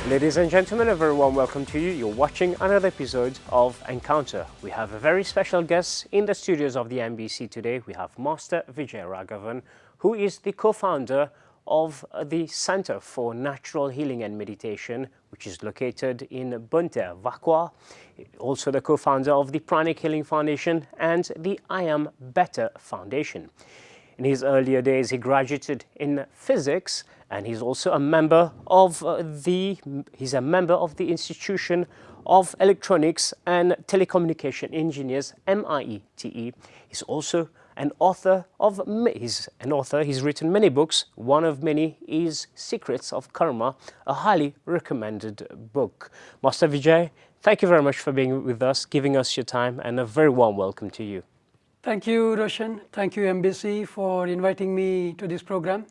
Ladies and gentlemen, a very warm welcome to you. You're watching another episode of Encounter. We have a very special guest in the studios of the MBC today. We have Master Vijay Raghavan, who is the co-founder of the Center for Natural Healing and Meditation, which is located in Bunter, Vakwa. Also the co-founder of the Pranic Healing Foundation and the I Am Better Foundation. In his earlier days, he graduated in physics, and he's also a member of the Institution of Electronics and Telecommunication Engineers, MIETE. He's also an author. He's written many books. One of many is Secrets of Karma, a highly recommended book. Master Vijay, thank you very much for being with us, giving us your time, and a very warm welcome to you. Thank you, Roshan. Thank you, MBC, for inviting me to this program.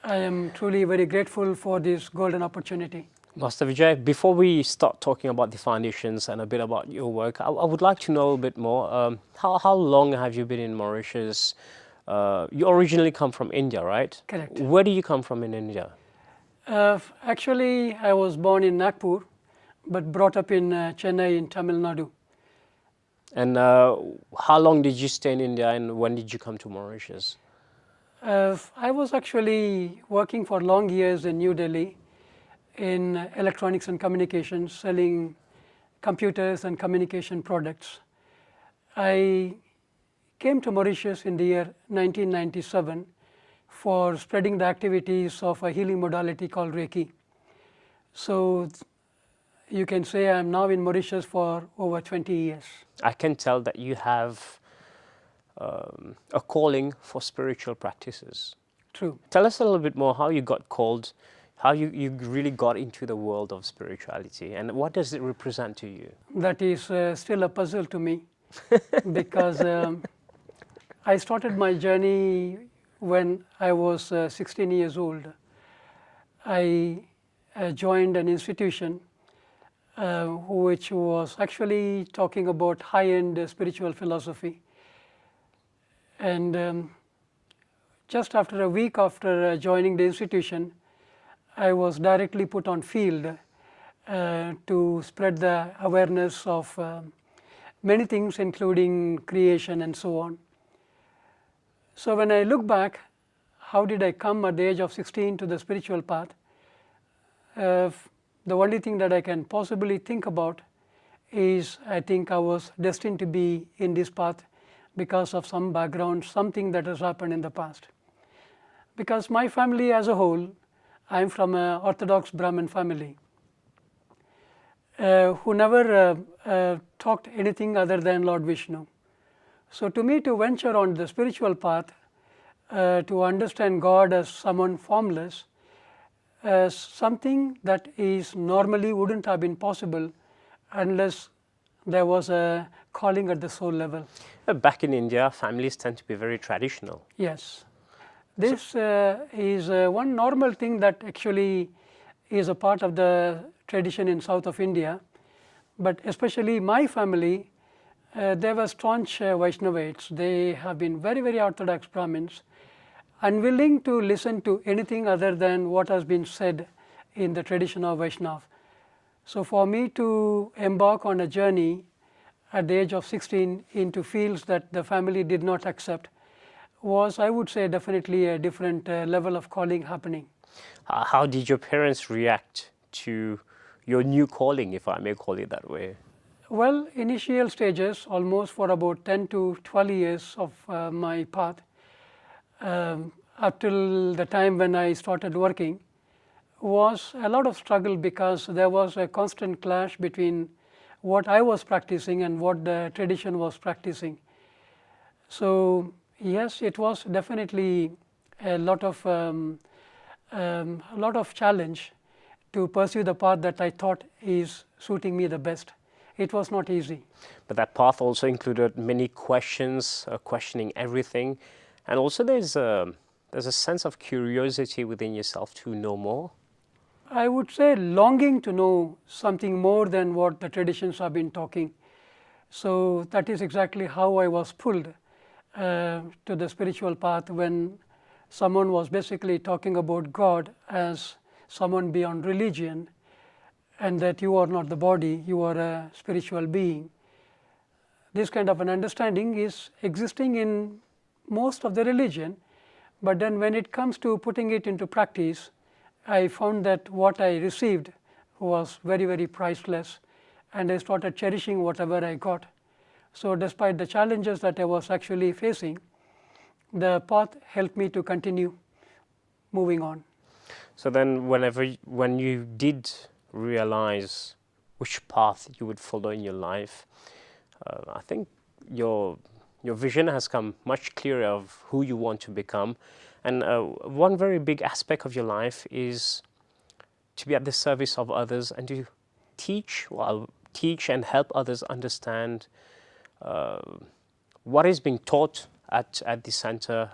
I am truly very grateful for this golden opportunity. Master Vijay, before we start talking about the foundations and a bit about your work, I would like to know a bit more. How long have you been in Mauritius? You originally come from India, right? Correct. Where do you come from in India? Actually, I was born in Nagpur, but brought up in Chennai in Tamil Nadu. And how long did you stay in India, and when did you come to Mauritius? I was actually working for long years in New Delhi in electronics and communications, selling computers and communication products. I came to Mauritius in the year 1997 for spreading the activities of a healing modality called Reiki. So you can say I'm now in Mauritius for over 20 years. I can tell that you have a calling for spiritual practices. True. Tell us a little bit more how you got called, how you really got into the world of spirituality, and what does it represent to you? That is still a puzzle to me because I started my journey when I was 16 years old. I joined an institution which was actually talking about high-end spiritual philosophy. And just after a week after joining the institution, I was directly put on field to spread the awareness of many things, including creation and so on. So when I look back, how did I come at the age of 16 to the spiritual path? The only thing that I can possibly think about is I think I was destined to be in this path because of some background, something that has happened in the past. Because my family as a whole, I'm from an Orthodox Brahmin family who never talked anything other than Lord Vishnu. So to me, to venture on the spiritual path, to understand God as someone formless, as something that is normally wouldn't have been possible unless there was a calling at the soul level. Back in India, families tend to be very traditional. Yes. This is one normal thing that actually is a part of the tradition in south of India. But especially my family, they were staunch Vaishnavites. They have been very, very orthodox Brahmins, unwilling to listen to anything other than what has been said in the tradition of Vaishnav. So for me to embark on a journey at the age of 16 into fields that the family did not accept was, I would say, definitely a different level of calling happening. How did your parents react to your new calling, if I may call it that way? Well, initial stages, almost for about 10 to 12 years of my path, up till the time when I started working, was a lot of struggle because there was a constant clash between what I was practicing and what the tradition was practicing. So yes, it was definitely a lot of challenge to pursue the path that I thought is suiting me the best. It was not easy. But that path also included many questions, questioning everything. And also there's a sense of curiosity within yourself to know more. I would say longing to know something more than what the traditions have been talking. So that is exactly how I was pulled to the spiritual path when someone was basically talking about God as someone beyond religion, and that you are not the body, you are a spiritual being. This kind of an understanding is existing in most of the religion, but then when it comes to putting it into practice, I found that what I received was very, very priceless, and I started cherishing whatever I got. So despite the challenges that I was actually facing, the path helped me to continue moving on. So then when you did realize which path you would follow in your life, I think your vision has come much clearer of who you want to become. And one very big aspect of your life is to be at the service of others and to teach and help others understand what is being taught at the center,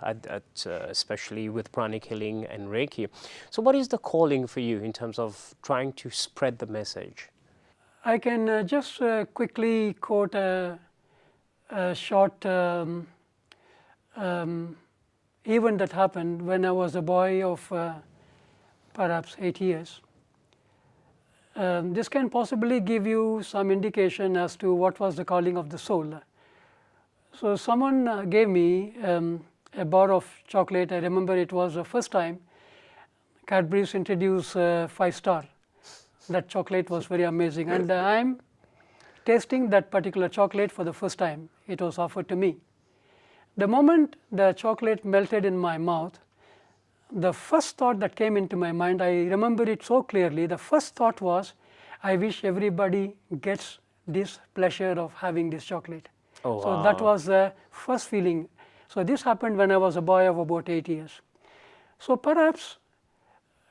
especially with Pranic Healing and Reiki. So what is the calling for you in terms of trying to spread the message? I can just quickly quote a short event that happened when I was a boy of perhaps 8 years. This can possibly give you some indication as to what was the calling of the soul. So someone gave me a bar of chocolate. I remember it was the first time Cadbury's introduced 5-star. That chocolate was very amazing, and I'm tasting that particular chocolate for the first time. It was offered to me. The moment the chocolate melted in my mouth, the first thought that came into my mind, I remember it so clearly, the first thought was, I wish everybody gets this pleasure of having this chocolate. Oh, wow. So that was the first feeling. So this happened when I was a boy of about 8 years. So perhaps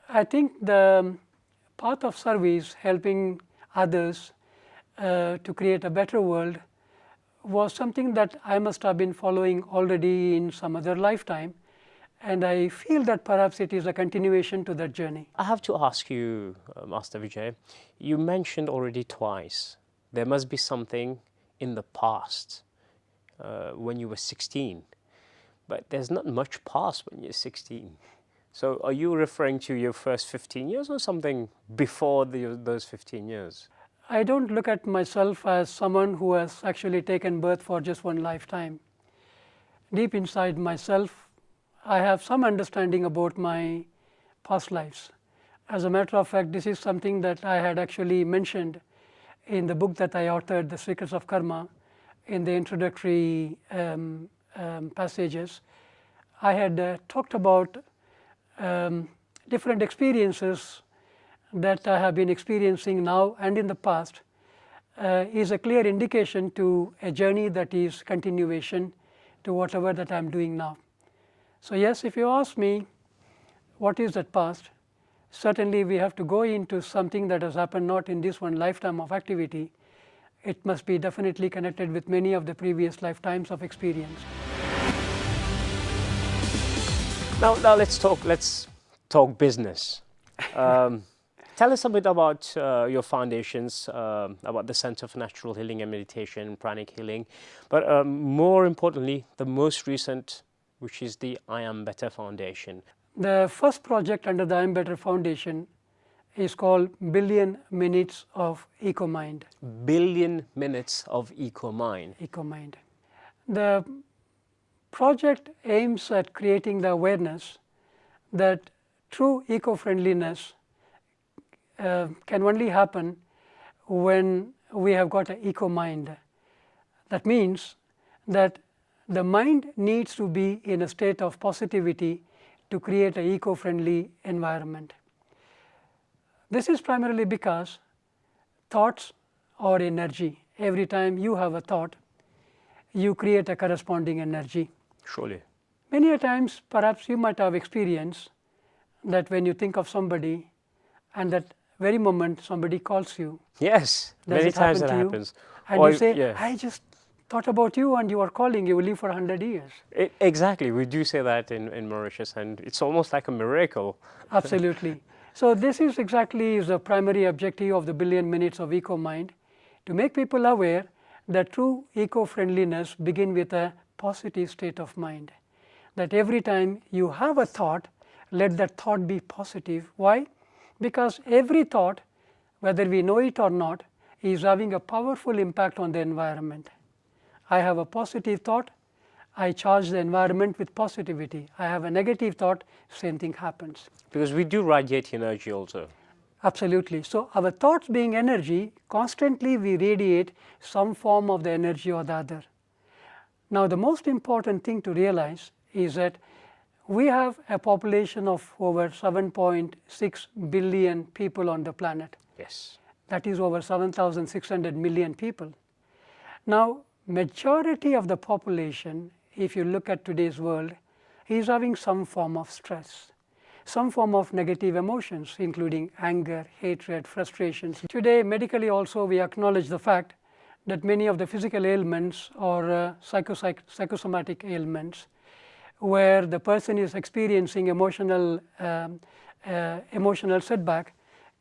I think the path of service, helping others to create a better world, was something that I must have been following already in some other lifetime, and I feel that perhaps it is a continuation to that journey. I have to ask you, Master Vijay, you mentioned already twice, there must be something in the past when you were 16, but there's not much past when you're 16. So are you referring to your first 15 years or something before those 15 years? I don't look at myself as someone who has actually taken birth for just one lifetime. Deep inside myself, I have some understanding about my past lives. As a matter of fact, this is something that I had actually mentioned in the book that I authored, The Secrets of Karma, in the introductory passages. I had talked about different experiences that I have been experiencing now and in the past is a clear indication to a journey that is continuation to whatever that I am doing now. So yes, if you ask me what is that past, certainly we have to go into something that has happened not in this one lifetime of activity. It must be definitely connected with many of the previous lifetimes of experience. Now let's talk business. Tell us a bit about your foundations, about the Center for Natural Healing and Meditation, Pranic Healing, but more importantly, the most recent, which is the I Am Better Foundation. The first project under the I Am Better Foundation is called Billion Minutes of EcoMind. Billion Minutes of EcoMind. EcoMind. The project aims at creating the awareness that true eco-friendliness can only happen when we have got an eco-mind. That means that the mind needs to be in a state of positivity to create an eco-friendly environment. This is primarily because thoughts are energy. Every time you have a thought, you create a corresponding energy. Surely. Many a times, perhaps you might have experienced that when you think of somebody and that very moment somebody calls you. Yes, many times that happens. And or, you say, yeah. I just thought about you and you are calling, you will live for 100 years. Exactly, we do say that in Mauritius, and it's almost like a miracle. Absolutely. So this is exactly the primary objective of the Billion Minutes of EcoMind, to make people aware that true eco-friendliness begins with a positive state of mind. That every time you have a thought, let that thought be positive. Why? Because every thought whether we know it or not, is having a powerful impact on the environment. I have a positive thought, I charge the environment with positivity. I have a negative thought, same thing happens. Because we do radiate energy also. Absolutely. So, our thoughts being energy, constantly we radiate some form of the energy or the other. Now, the most important thing to realize is that we have a population of over 7.6 billion people on the planet. Yes. That is over 7,600 million people. Now, majority of the population, if you look at today's world, is having some form of stress, some form of negative emotions, including anger, hatred, frustrations. Today, medically also, we acknowledge the fact that many of the physical ailments or psychosomatic ailments, where the person is experiencing emotional setback,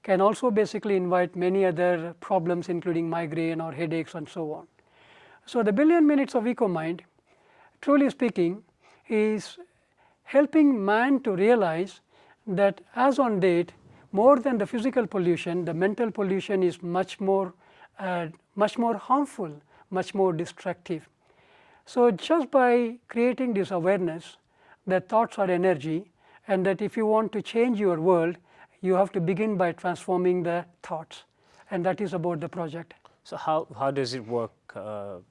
can also basically invite many other problems, including migraine or headaches and so on. So, the billion minutes of EcoMind, truly speaking, is helping man to realize that as on date, more than the physical pollution, the mental pollution is much more harmful, much more destructive. So, just by creating this awareness that thoughts are energy, and that if you want to change your world, you have to begin by transforming the thoughts, and that is about the project. So how does it work? How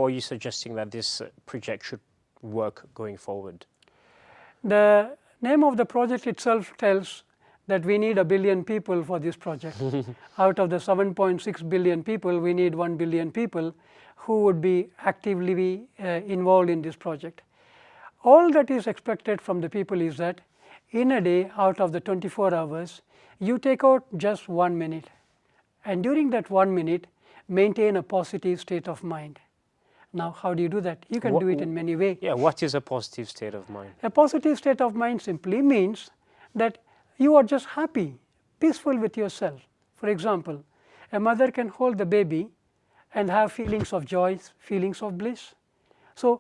are you suggesting that this project should work going forward? The name of the project itself tells that we need 1 billion people for this project. Out of the 7.6 billion people, we need 1 billion people who would be actively involved in this project. All that is expected from the people is that in a day, out of the 24 hours, you take out just 1 minute, and during that 1 minute, maintain a positive state of mind. Now, how do you do that? You can do it in many ways. Yeah, what is a positive state of mind? A positive state of mind simply means that you are just happy, peaceful with yourself. For example, a mother can hold the baby and have feelings of joy, feelings of bliss. So,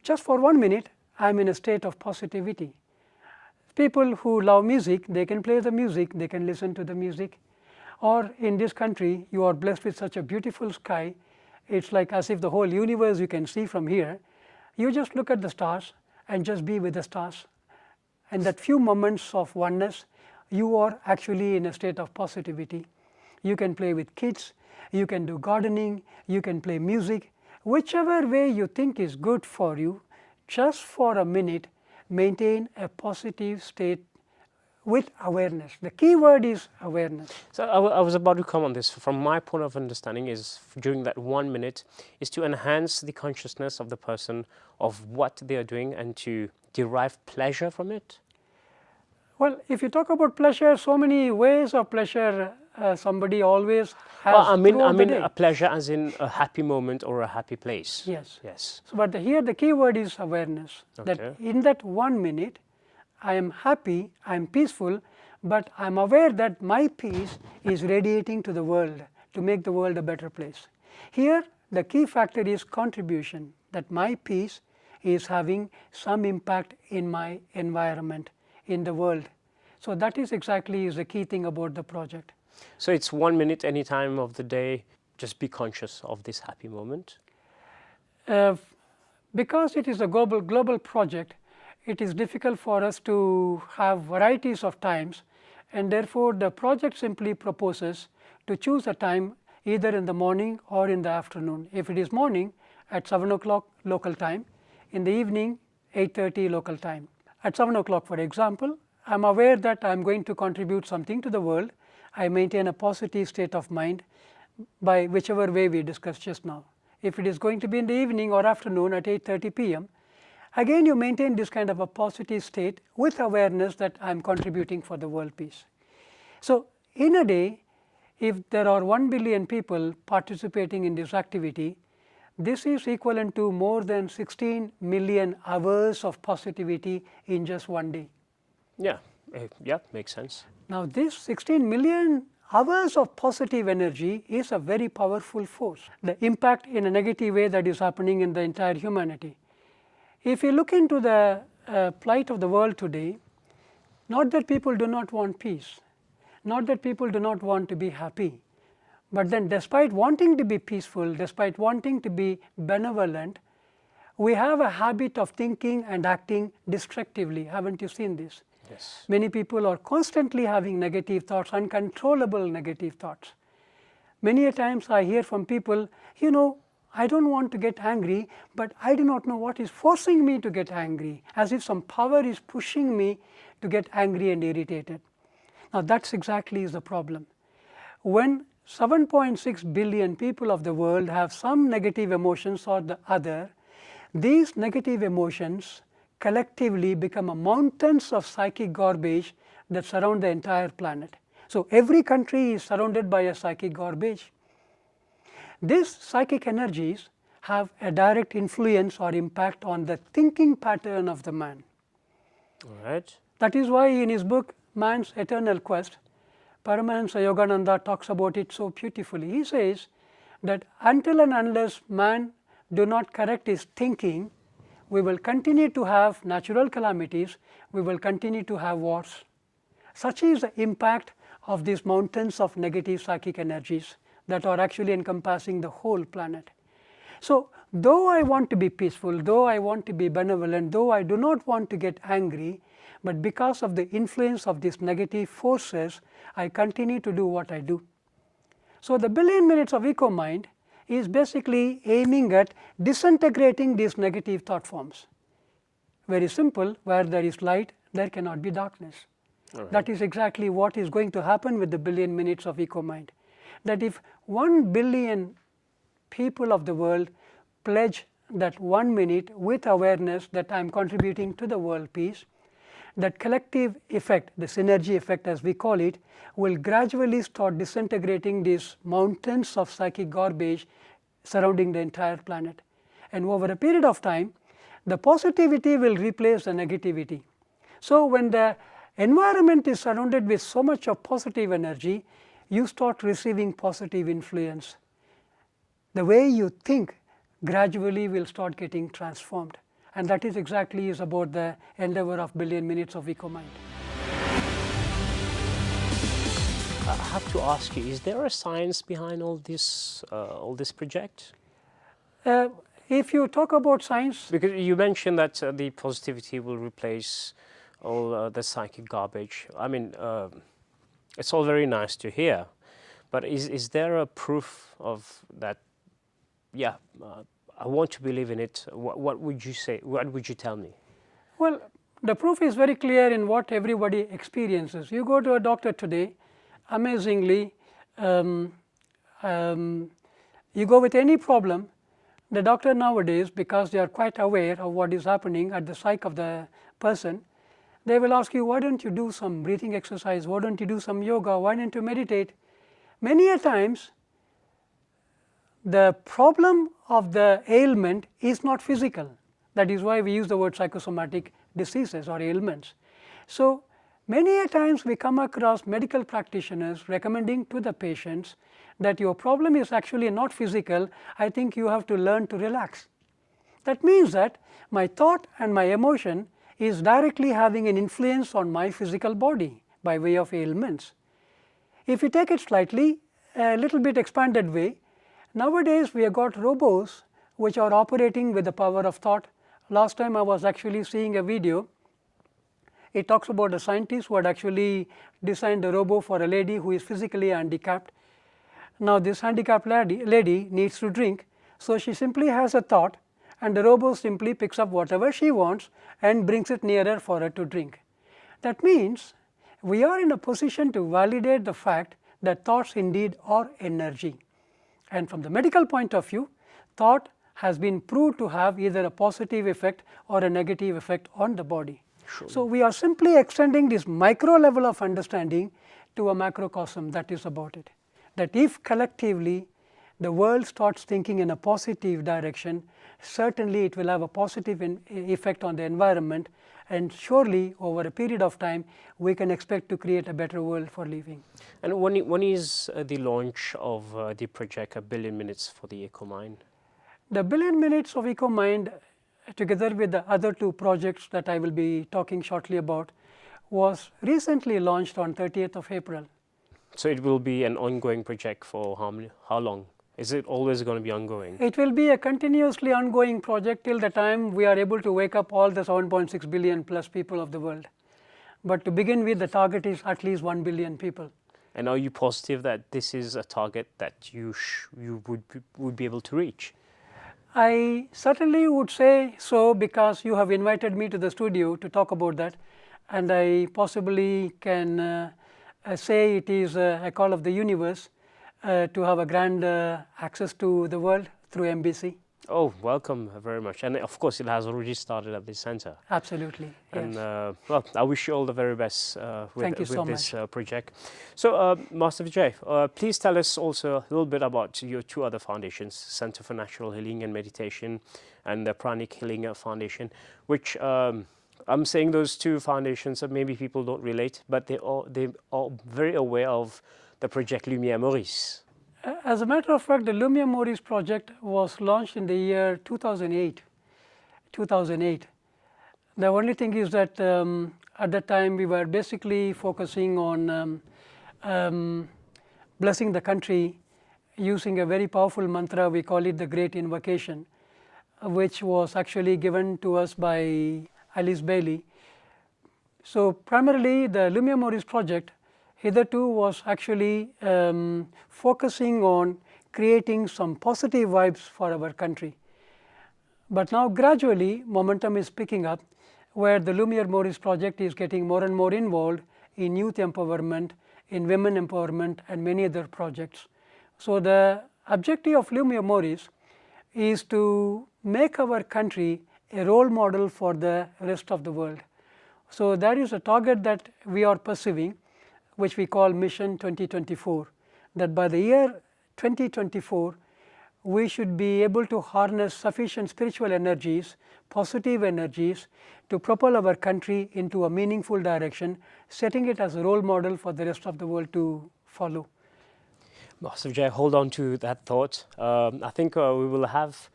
just for 1 minute, I am in a state of positivity. People who love music, they can play the music, they can listen to the music. Or in this country, you are blessed with such a beautiful sky, it's like as if the whole universe you can see from here. You just look at the stars and just be with the stars. And that few moments of oneness, you are actually in a state of positivity. You can play with kids, you can do gardening, you can play music. Whichever way you think is good for you, just for a minute, maintain a positive state with awareness. The key word is awareness. So I was about to come on this. From my point of understanding is during that 1 minute is to enhance the consciousness of the person of what they are doing and to derive pleasure from it. Well, if you talk about pleasure, so many ways of pleasure somebody always has. Well, I mean day. a pleasure as in a happy moment or a happy place. Yes. Yes. So, but here the key word is awareness. Okay. That in that 1 minute, I am happy, I am peaceful, but I am aware that my peace is radiating to the world to make the world a better place. Here, the key factor is contribution, that my peace is having some impact in my environment, in the world. So, that is exactly is the key thing about the project. So, it's 1 minute any time of the day, just be conscious of this happy moment? Because it is a global project, it is difficult for us to have varieties of times, and therefore, the project simply proposes to choose a time either in the morning or in the afternoon. If it is morning, at 7 o'clock local time, in the evening 8:30 local time. At 7 o'clock, for example, I am aware that I am going to contribute something to the world. I maintain a positive state of mind by whichever way we discussed just now. If it is going to be in the evening or afternoon at 8:30 p.m., again you maintain this kind of a positive state with awareness that I am contributing for the world peace. So, in a day, if there are 1 billion people participating in this activity, this is equivalent to more than 16 million hours of positivity in just 1 day. Yeah, yeah, makes sense. Now, this 16 million hours of positive energy is a very powerful force. The impact in a negative way that is happening in the entire humanity. If you look into the plight of the world today, not that people do not want peace, Not that people do not want to be happy, but then despite wanting to be peaceful, despite wanting to be benevolent, we have a habit of thinking and acting destructively. Haven't you seen this? Yes. Many people are constantly having negative thoughts, uncontrollable negative thoughts. Many a times I hear from people, I don't want to get angry, but I do not know what is forcing me to get angry, as if some power is pushing me to get angry and irritated. Now that's exactly is the problem. When 7.6 billion people of the world have some negative emotions or the other, these negative emotions collectively become a mountains of psychic garbage that surround the entire planet. So every country is surrounded by a psychic garbage. These psychic energies have a direct influence or impact on the thinking pattern of the man. All right. That is why in his book, Man's Eternal Quest, Paramahansa Yogananda talks about it so beautifully. He says that until and unless man do not correct his thinking, we will continue to have natural calamities, we will continue to have wars. Such is the impact of these mountains of negative psychic energies that are actually encompassing the whole planet. So, though I want to be peaceful, though I want to be benevolent, though I do not want to get angry, but because of the influence of these negative forces, I continue to do what I do. So, the billion minutes of eco-mind is basically aiming at disintegrating these negative thought forms. Very simple, where there is light, there cannot be darkness. Right. That is exactly what is going to happen with the billion minutes of eco-mind. That if 1 billion people of the world pledge that 1 minute with awareness that I am contributing to the world peace, that collective effect, the synergy effect as we call it, will gradually start disintegrating these mountains of psychic garbage surrounding the entire planet. And over a period of time, the positivity will replace the negativity. So, when the environment is surrounded with so much of positive energy, you start receiving positive influence. The way you think gradually will start getting transformed. And that is exactly is about the endeavor of billion minutes of eco-mind. I have to ask you, is there a science behind all this project? If you talk about science, because you mentioned that the positivity will replace all the psychic garbage. I mean, it's all very nice to hear, but is there a proof of that? Yeah, I want to believe in it. What would you say? What would you tell me? Well, the proof is very clear in what everybody experiences. You go to a doctor today, amazingly, you go with any problem, the doctor nowadays, because they are quite aware of what is happening at the psyche of the person, they will ask you, why don't you do some breathing exercise, why don't you do some yoga, why don't you meditate? Many a times, the problem of the ailment is not physical. That is why we use the word psychosomatic diseases or ailments. So, many a times we come across medical practitioners recommending to the patients that your problem is actually not physical, I think you have to learn to relax. That means that my thought and my emotion is directly having an influence on my physical body by way of ailments. If you take it slightly, a little bit expanded way, nowadays we have got robots which are operating with the power of thought. Last time I was actually seeing a video, it talks about a scientist who had actually designed a robot for a lady who is physically handicapped. Now this handicapped lady needs to drink, so she simply has a thought and the robot simply picks up whatever she wants and brings it nearer for her to drink. That means we are in a position to validate the fact that thoughts indeed are energy. And from the medical point of view, thought has been proved to have either a positive effect or a negative effect on the body. Sure. So, we are simply extending this micro level of understanding to a macrocosm, that is about it. That if collectively the world starts thinking in a positive direction, certainly it will have a positive effect on the environment, and surely over a period of time we can expect to create a better world for living. And when is the launch of the project A Billion Minutes for the eco-mind? The Billion Minutes of eco-mind, together with the other two projects that I will be talking shortly about, was recently launched on 30th of April. So it will be an ongoing project for how long? Is it always going to be ongoing? It will be a continuously ongoing project till the time we are able to wake up all the 7.6 billion plus people of the world. But to begin with, the target is at least 1 billion people. And are you positive that this is a target that you would be able to reach? I certainly would say so, because you have invited me to the studio to talk about that, and I possibly can say it is a call of the universe to have a grand access to the world through MBC. Oh, welcome very much. And of course, it has already started at this center. Absolutely. And yes. well, I wish you all the very best with this project. So, Master Vijay, please tell us also a little bit about your two other foundations, Center for Natural Healing and Meditation and the Pranic Healing Foundation, which I'm saying those two foundations that maybe people don't relate, but they are very aware of the project Lumière Maurice. As a matter of fact, the Lumière Maurice project was launched in the year 2008. The only thing is that at that time we were basically focusing on blessing the country using a very powerful mantra. We call it the Great Invocation, which was actually given to us by Alice Bailey. So primarily the Lumière Maurice project hitherto was actually focusing on creating some positive vibes for our country. But now gradually momentum is picking up, where the Lumière Maurice project is getting more and more involved in youth empowerment, in women empowerment and many other projects. So the objective of Lumière Maurice is to make our country a role model for the rest of the world. So that is a target that we are pursuing, which we call Mission 2024, that by the year 2024, we should be able to harness sufficient spiritual energies, positive energies, to propel our country into a meaningful direction, setting it as a role model for the rest of the world to follow. Master Vijay, hold on to that thought. I think we will have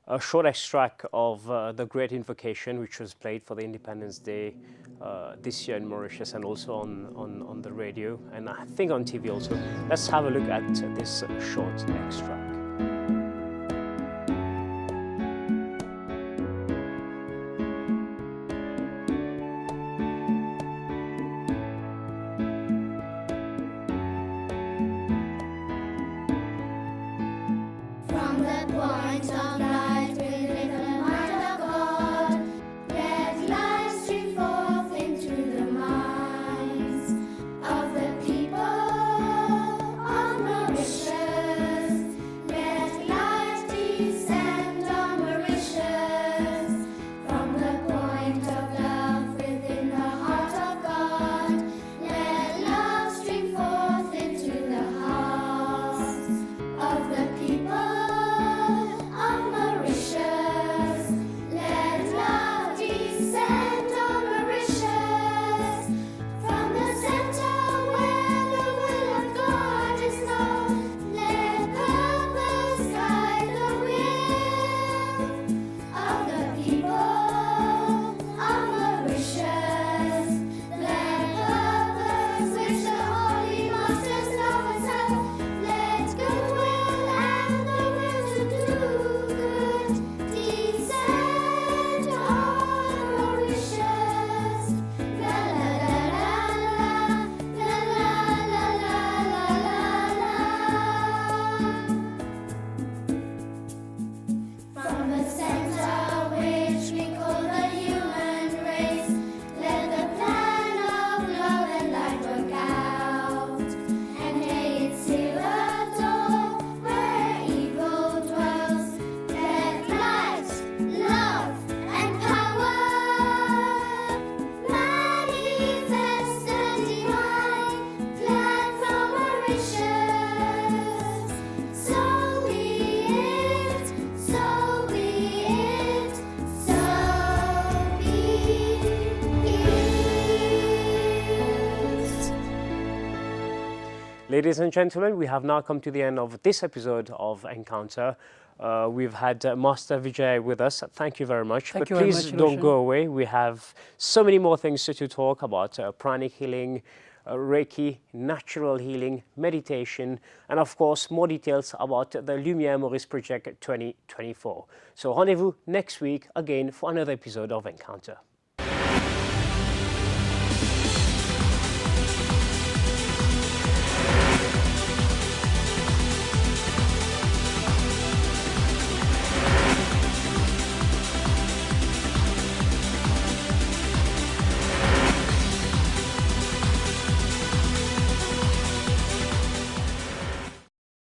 a short extract of the Great Invocation, which was played for the Independence Day this year in Mauritius and also on the radio, and I think on TV also. Let's have a look at this short extract. Ladies and gentlemen, we have now come to the end of this episode of Encounter. We've had Master Vijay with us. Thank you very much. Thank you please very much, don't Roshan. go away. We have so many more things to talk about. Pranic Healing, Reiki, natural healing, meditation, and of course more details about the Lumière Maurice Project 2024. So rendezvous next week again for another episode of Encounter.